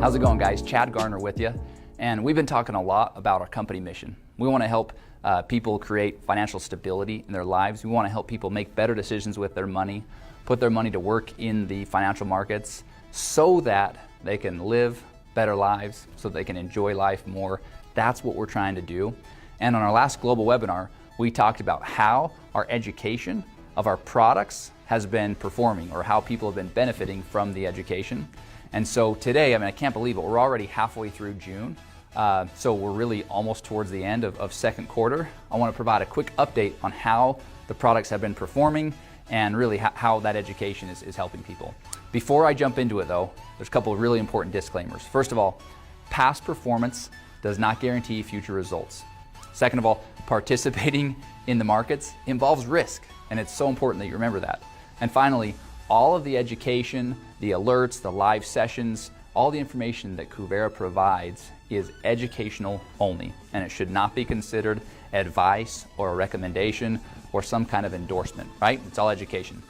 How's it going, guys? Chad Garner with you, and we've been talking a lot about our company mission. We want to help people create financial stability in their lives. We want to help people make better decisions with their money, put their money to work in the financial markets so that they can live better lives, so they can enjoy life more. That's what we're trying to do. And on our last global webinar, we talked about how our education of our products has been performing, or how people have been benefiting from the education. And so today, I can't believe it, we're already halfway through June. So we're really almost towards the end of second quarter. I want to provide a quick update on how the products have been performing and really how that education is helping people. Before I jump into it though, there's a couple of really important disclaimers. First of all, past performance does not guarantee future results. Second of all, participating in the markets involves risk, and it's so important that you remember that. And finally, all of the education, the alerts, the live sessions, all the information that Kuvera provides is educational only, and it should not be considered advice or a recommendation or some kind of endorsement, right? It's all education.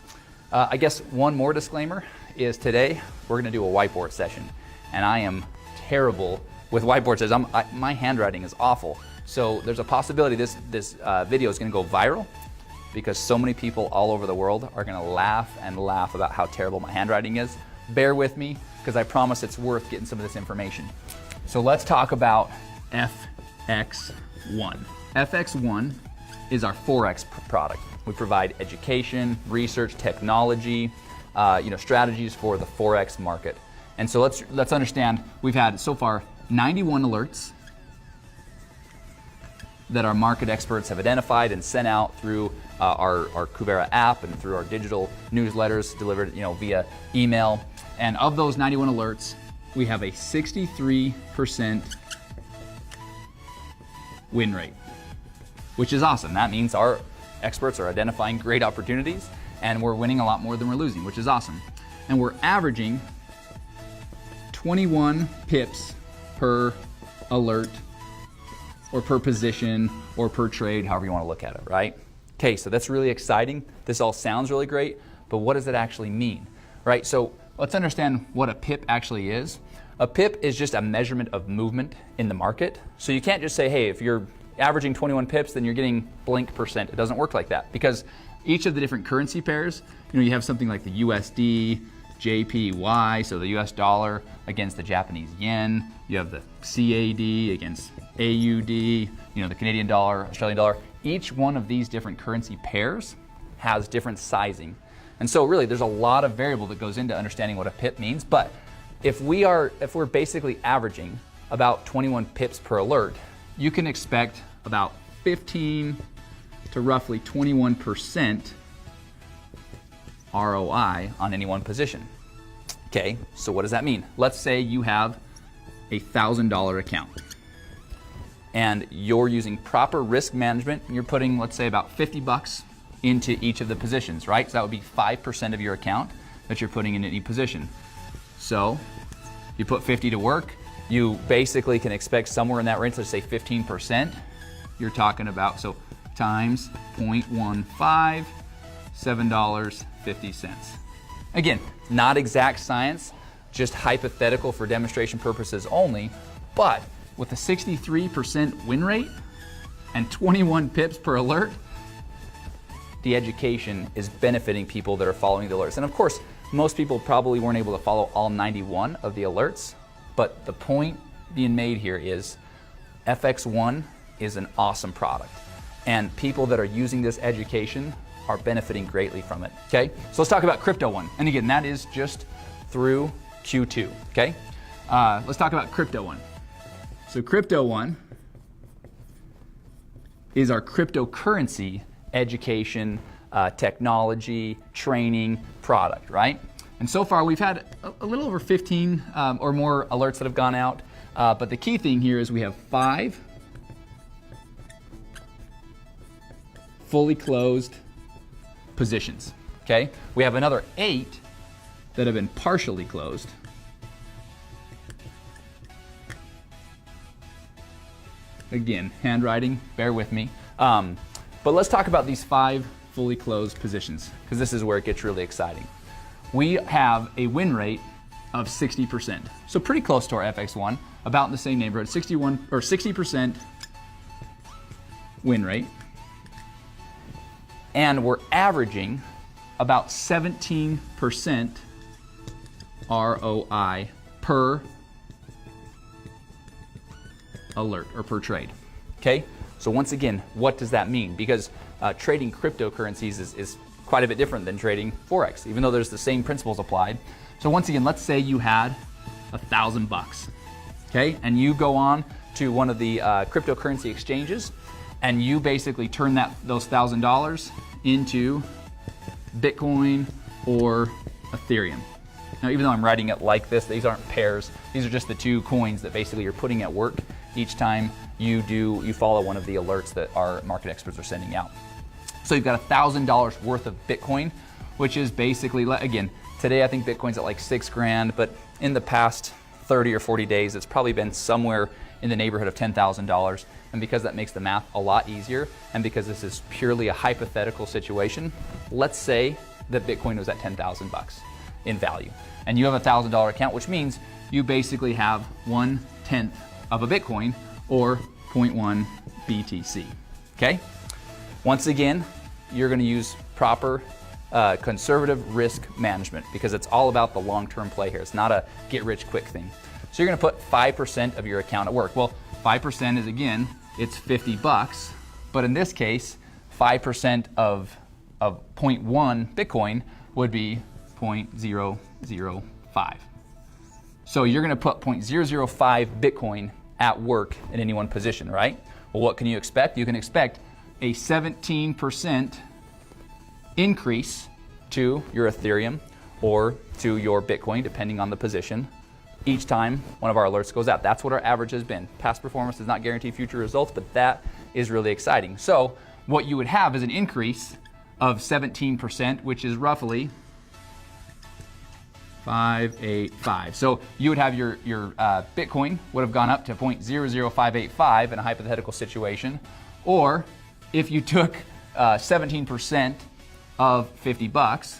I guess one more disclaimer is today we're gonna do a whiteboard session, and I am terrible with whiteboard sessions. My handwriting is awful. So there's a possibility this video is gonna go viral, because so many people all over the world are gonna laugh and laugh about how terrible my handwriting is. Bear with me, because I promise it's worth getting some of this information. So let's talk about FXone. FXone is our Forex product. We provide education, research, technology, strategies for the Forex market. And so let's understand, we've had so far 91 alerts that our market experts have identified and sent out through our Kuvera app and through our digital newsletters delivered via email. And of those 91 alerts, we have a 63% win rate, which is awesome. That means our experts are identifying great opportunities and we're winning a lot more than we're losing, which is awesome. And we're averaging 21 pips per alert, or per position, or per trade, however you want to look at it, right? Okay, so that's really exciting. This all sounds really great, but what does it actually mean, right? So let's understand what a pip actually is. A pip is just a measurement of movement in the market. So you can't just say, hey, if you're averaging 21 pips, then you're getting blank percent. It doesn't work like that, because each of the different currency pairs, you have something like the USD, JPY, so the US dollar against the Japanese yen. You have the CAD against AUD, the Canadian dollar, Australian dollar. Each one of these different currency pairs has different sizing. And so really there's a lot of variable that goes into understanding what a pip means. But if we're basically averaging about 21 pips per alert, you can expect about 15 to roughly 21% ROI on any one position. Okay, so what does that mean? Let's say you have a $1,000 account and you're using proper risk management, and you're putting, let's say, about 50 bucks into each of the positions, right? So that would be 5% of your account that you're putting in any position. So you put 50 to work, you basically can expect somewhere in that range, let's say 15%. You're talking about, so times 0.15, $7.50. Again, not exact science, just hypothetical for demonstration purposes only, but with a 63% win rate and 21 pips per alert, the education is benefiting people that are following the alerts. And of course, most people probably weren't able to follow all 91 of the alerts, but the point being made here is FXone is an awesome product, and people that are using this education are benefiting greatly from it, okay? So let's talk about CryptoOne. And again, that is just through Q2, okay? Let's talk about CryptoOne. So CryptoOne is our cryptocurrency education, technology, training product, right? And so far we've had a little over 15 or more alerts that have gone out, but the key thing here is we have 5 fully closed positions, okay? We have another 8 that have been partially closed. Again, handwriting, bear with me. But let's talk about these 5 fully closed positions, because this is where it gets really exciting. We have a win rate of 60%. So pretty close to our FXone, about in the same neighborhood, 60% win rate. And we're averaging about 17% ROI per alert or per trade. Okay? So once again, what does that mean? Because trading cryptocurrencies is quite a bit different than trading Forex, even though there's the same principles applied. So once again, let's say you had $1,000, okay? And you go on to one of the cryptocurrency exchanges and you basically turn those $1,000 into Bitcoin or Ethereum. Now, even though I'm writing it like this, these aren't pairs. These are just the two coins that basically you're putting at work each time you follow one of the alerts that our market experts are sending out. So you've got $1,000 worth of Bitcoin, which is basically, again, today I think Bitcoin's at like $6,000, but in the past 30 or 40 days, it's probably been somewhere in the neighborhood of $10,000. And because that makes the math a lot easier, and because this is purely a hypothetical situation, let's say that Bitcoin was at 10,000 bucks in value. And you have a $1,000 account, which means you basically have 1/10 of a Bitcoin or 0.1 BTC, okay? Once again, you're gonna use proper conservative risk management because it's all about the long-term play here. It's not a get-rich-quick thing. So you're gonna put 5% of your account at work. Well, 5% is, again, it's 50 bucks, but in this case, 5% of 0.1 Bitcoin would be 0.005. So you're gonna put 0.005 Bitcoin at work in any one position, right? Well, what can you expect? You can expect a 17% increase to your Ethereum or to your Bitcoin, depending on the position, each time one of our alerts goes out. That's what our average has been. Past performance does not guarantee future results, but that is really exciting. So what you would have is an increase of 17%, which is roughly 585. So you would have your Bitcoin would have gone up to 0.00585 in a hypothetical situation, or if you took 17% of 50 bucks,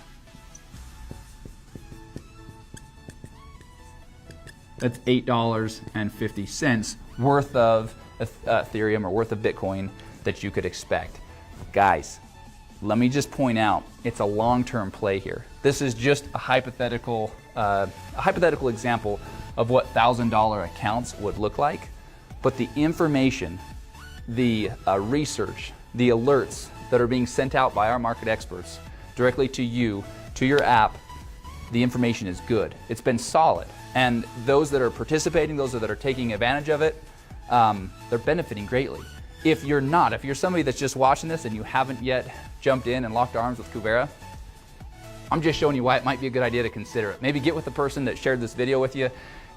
that's $8.50 worth of Ethereum or worth of Bitcoin that you could expect. Guys, let me just point out, it's a long-term play here. This is just a hypothetical example of what $1,000 accounts would look like, but the information, the research, the alerts that are being sent out by our market experts directly to you, to your app, the information is good. It's been solid. And those that are participating, those that are taking advantage of it, they're benefiting greatly. If you're not, if you're somebody that's just watching this and you haven't yet jumped in and locked arms with Kuvera, I'm just showing you why it might be a good idea to consider it. Maybe get with the person that shared this video with you,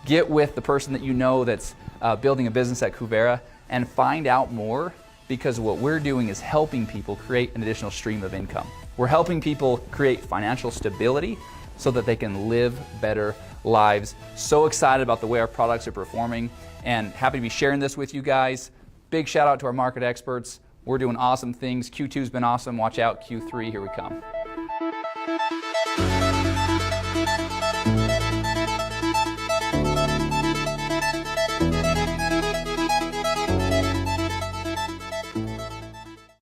get with the person that you know that's building a business at Kuvera, and find out more, because what we're doing is helping people create an additional stream of income. We're helping people create financial stability so that they can live better lives. So excited about the way our products are performing and happy to be sharing this with you guys. Big shout out to our market experts. We're doing awesome things. Q2's been awesome. Watch out, Q3, here we come.